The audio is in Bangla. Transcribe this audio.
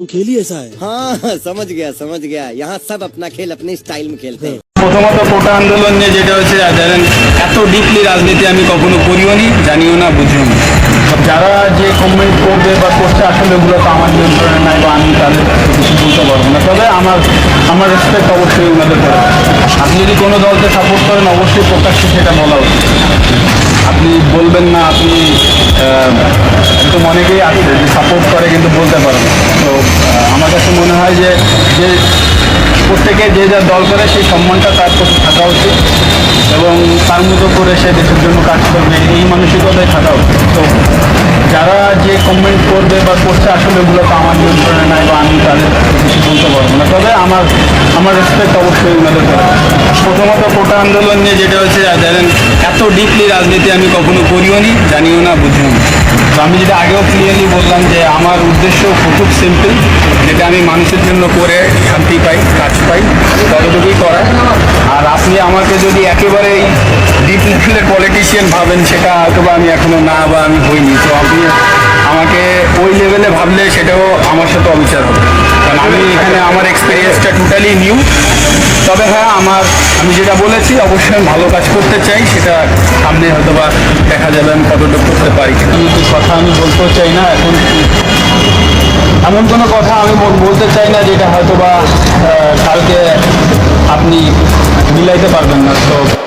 खेल ही ऐसा है। हाँ समझ गया यहाँ सब अपना खेल अपने स्टाइल में खेलते हैं। প্রথমত কোটা আন্দোলন নিয়ে যেটা হচ্ছে ধরেন এত ডিপলি রাজনীতি আমি কখনো করিও নি, জানিও না, বুঝিও না। যারা যে কমেন্ট করবে বা করছে আসলে ওগুলো তো আমার নিয়ন্ত্রণে নাই বা আমি তাদের কিছু বলতে পারবো না। তবে আমার রেসপেক্ট অবশ্যই ওনাদের করে। আপনি যদি কোনো দলকে সাপোর্ট করেন অবশ্যই প্রকাশ্যে সেটা বলা উচিত। আপনি বলবেন না, আপনি একদম অনেকেই আছে যে সাপোর্ট করে কিন্তু বলতে পারে না। তো আমার কাছে মনে হয় যে যে প্রত্যেকে যে যা দল করে সেই সম্মানটা তার প্রতি থাকা উচিত এবং তার মতো করে সে দেশের জন্য কাজ করবে, এই মানসিকতায় থাকা উচিত। তো যারা যে কমেন্ট করবে বা করছে আসলে ওগুলো তো আমার নিয়ন্ত্রণে নাই বা আমি তাদের কিছু বলতে পারবো না। তবে আমার রেসপেক্ট অবশ্যই ওনাদের করে। প্রথমত কোটা আন্দোলন নিয়ে যেটা হচ্ছে ধরেন এত ডিপলি রাজনীতি আমি কখনো করিও নি, জানিও না, বুঝিও না। তো আমি যেটা আগেও ক্লিয়ারলি বললাম যে আমার উদ্দেশ্য খুব সিম্পল, যেটা আমি মানুষের জন্য করে শান্তি পাই, কাজ পাই, ততটুকুই করা। আর আপনি আমাকে যদি একেবারেই ডিপ লেভেলের পলিটিশিয়ান ভাবেন, সেটা হয়তো বা আমি এখনো না বা আমি হইনি। তো আপনি আমাকে ওই লেভেলে ভাবলে সেটাও আমার সাথে অবিচার হবে, কারণ আমি এখানে আমার এক্সপিরিয়েন্সটা টোটালি নিউ। তবে হ্যাঁ, আমি যেটা বলেছি অবশ্যই আমি ভালো কাজ করতে চাই, সেটা সামনে হয়তো বা দেখা যাবে আমি কতটুকু করতে পারি। কিন্তু কথা আমি বলতেও চাই না এখন, এমন কোনো কথা আমি বলতে চাই না যেটা হয়তো বা কালকে আপনি মিলাইতে পারবেন না। তো